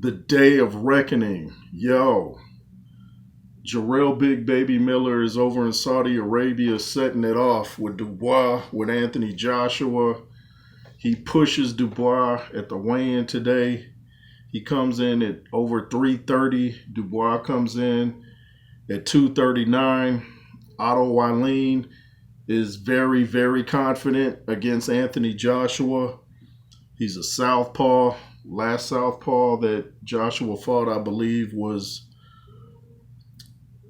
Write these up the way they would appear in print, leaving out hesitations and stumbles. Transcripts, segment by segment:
The day of reckoning. Yo, Jarrell Big Baby Miller is over in Saudi Arabia setting it off with Dubois, with Anthony Joshua. He pushes Dubois at the weigh-in today. He comes in at over 330. Dubois comes in at 239. Otto Wallin is very, very confident against Anthony Joshua. He's a southpaw. Last southpaw that Joshua fought, I believe, was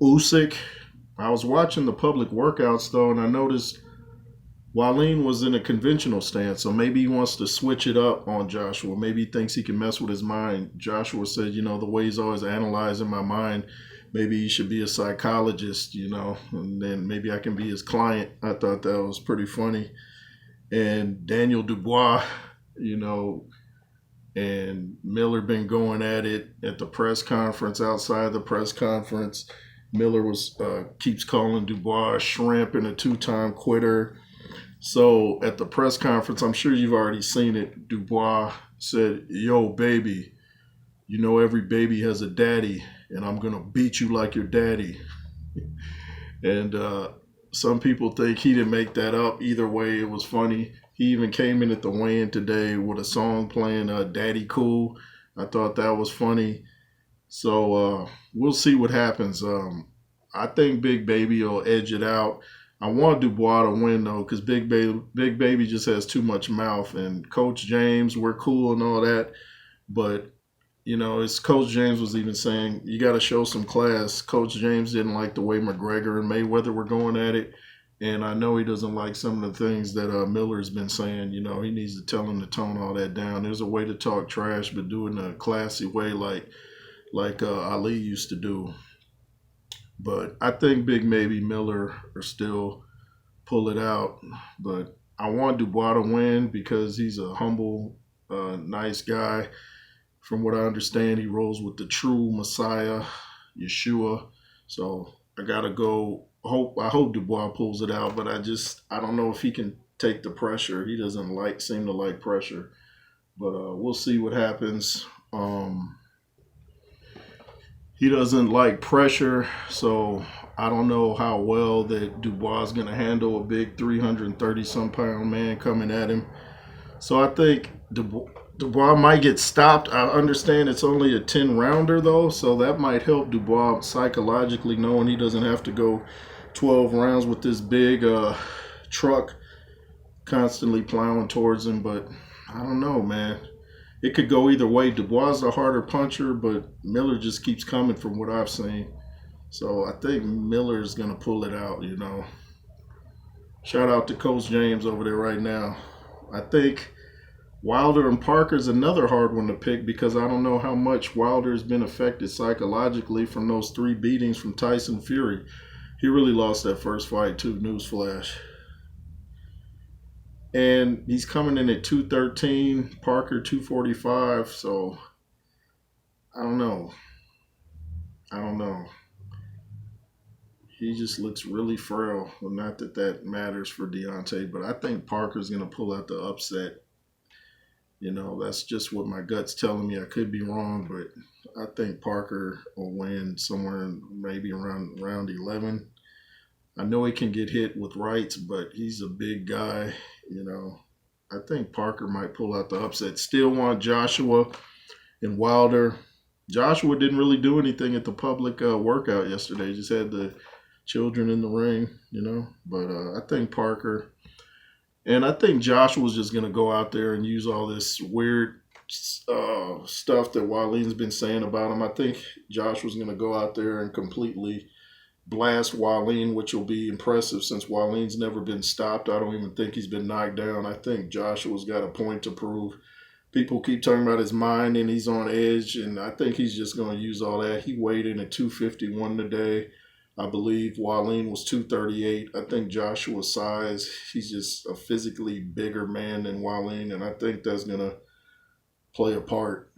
Usyk. I was watching the public workouts though, and I noticed Wallin was in a conventional stance, so maybe he wants to switch it up on Joshua. Maybe he thinks he can mess with his mind. Joshua said, the way he's always analyzing my mind, maybe he should be a psychologist, and then maybe I can be his client. I thought that was pretty funny. And Daniel Dubois, and Miller been going at it at the press conference, outside the press conference. Miller keeps calling Dubois a shrimp and a two-time quitter. So at the press conference, I'm sure you've already seen it, Dubois said, "Yo, baby, every baby has a daddy, and I'm going to beat you like your daddy." And some people think he didn't make that up. Either way, it was funny. He even came in at the weigh-in today with a song playing Daddy Cool. I thought that was funny. So we'll see what happens. I think Big Baby will edge it out. I want Dubois to win, though, because Big Baby just has too much mouth. And Coach James, we're cool and all that. But, as Coach James was even saying, you got to show some class. Coach James didn't like the way McGregor and Mayweather were going at it. And I know he doesn't like some of the things that Miller's been saying. He needs to tell him to tone all that down. There's a way to talk trash, but do it in a classy way like Ali used to do. But I think Big Maybe Miller are still pull it out. But I want Dubois to win because he's a humble, nice guy. From what I understand, he rolls with the true Messiah, Yeshua. So I gotta go. I hope Dubois pulls it out, but I don't know if he can take the pressure. He doesn't seem to like pressure. But we'll see what happens. He doesn't like pressure, so I don't know how well that Dubois is going to handle a big 330-some pound man coming at him. So I think Dubois might get stopped. I understand it's only a 10-rounder, though, so that might help Dubois psychologically, knowing he doesn't have to go 12 rounds with this big truck constantly plowing towards him. But I don't know, man. It could go either way. Dubois is a harder puncher, but Miller just keeps coming from what I've seen. So I think Miller is going to pull it out, Shout out to Coach James over there right now. I think Wilder and Parker is another hard one to pick because I don't know how much Wilder has been affected psychologically from those 3 beatings from Tyson Fury. He really lost that first fight too, newsflash. And he's coming in at 213, Parker 245, so I don't know. He just looks really frail. Well, not that matters for Deontay, but I think Parker's going to pull out the upset. That's just what my gut's telling me. I could be wrong, but I think Parker will win somewhere maybe around round 11. I know he can get hit with rights, but he's a big guy. I think Parker might pull out the upset. Still want Joshua and Wilder. Joshua didn't really do anything at the public workout yesterday. Just had the children in the ring, But I think Parker. And I think Joshua's just going to go out there and use all this weird stuff that Wallin's been saying about him. I think Joshua's going to go out there and completely blast Wallin, which will be impressive since Wallin's never been stopped. I don't even think he's been knocked down. I think Joshua's got a point to prove. People keep talking about his mind and he's on edge, and I think he's just going to use all that. He weighed in at 251 today. I believe Wallin was 238. I think Joshua's size, he's just a physically bigger man than Wallin, and I think that's going to play a part.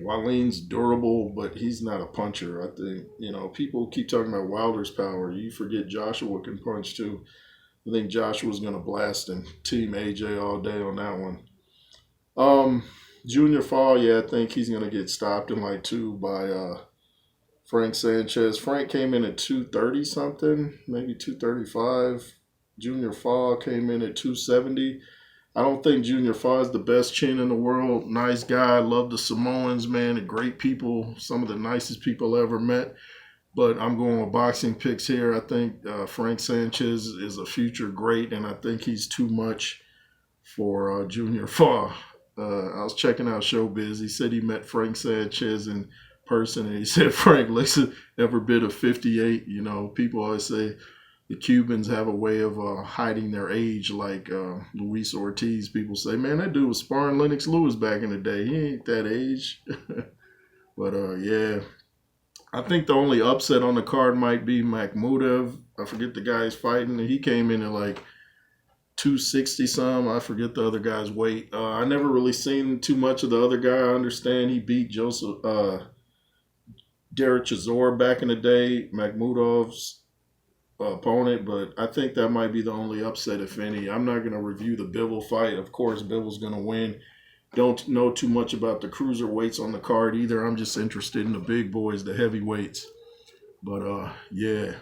Wallin's durable, but he's not a puncher. I think, people keep talking about Wilder's power. You forget Joshua can punch too. I think Joshua's going to blast and team AJ all day on that one. Junior Fall, yeah, I think he's gonna get stopped in like two by Frank Sanchez. Frank came in at 230 something, maybe 235. Junior Fall came in at 270. I don't think Junior Fall is the best chin in the world. Nice guy. Love the Samoans, man. They're great people. Some of the nicest people I ever met. But I'm going with boxing picks here. I think Frank Sanchez is a future great, and I think he's too much for Junior Fall. I was checking out Showbiz. He said he met Frank Sanchez in person, and he said Frank looks every bit of 58. You know, people always say the Cubans have a way of hiding their age, like Luis Ortiz. People say, man, that dude was sparring Lennox Lewis back in the day. He ain't that age. But yeah, I think the only upset on the card might be Makhmudov. I forget the guy he's fighting. He came in at like 260 some. I forget the other guy's weight. I never really seen too much of the other guy. I understand he beat Derek Chisora back in the day, Makhmudov's opponent, but I think that might be the only upset, if any. I'm not going to review the Bivol fight. Of course, Bivol's going to win. Don't know too much about the cruiserweights on the card either. I'm just interested in the big boys, the heavyweights. But yeah.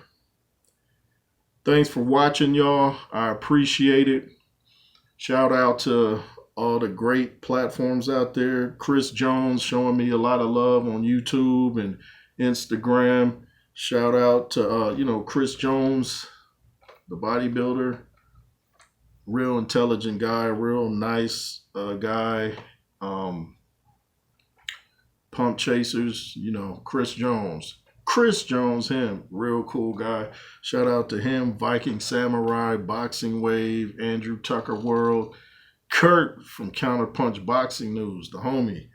Thanks for watching, y'all. I appreciate it. Shout out to all the great platforms out there. Chris Jones showing me a lot of love on YouTube and Instagram. Shout out to Chris Jones, the bodybuilder. Real intelligent guy, real nice guy. Pump chasers, Chris Jones. Chris Jones, him, real cool guy. Shout out to him, Viking Samurai, Boxing Wave, Andrew Tucker World, Kurt from Counterpunch Boxing News, the homie.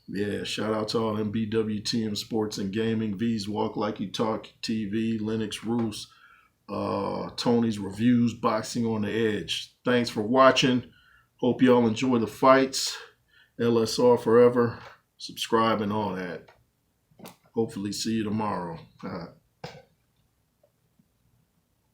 Yeah, shout out to all them BWTM Sports and Gaming, V's Walk Like You Talk TV, Lennox Roos, Tony's Reviews, Boxing on the Edge. Thanks for watching. Hope y'all enjoy the fights. LSR forever. Subscribe and all that. Hopefully see you tomorrow.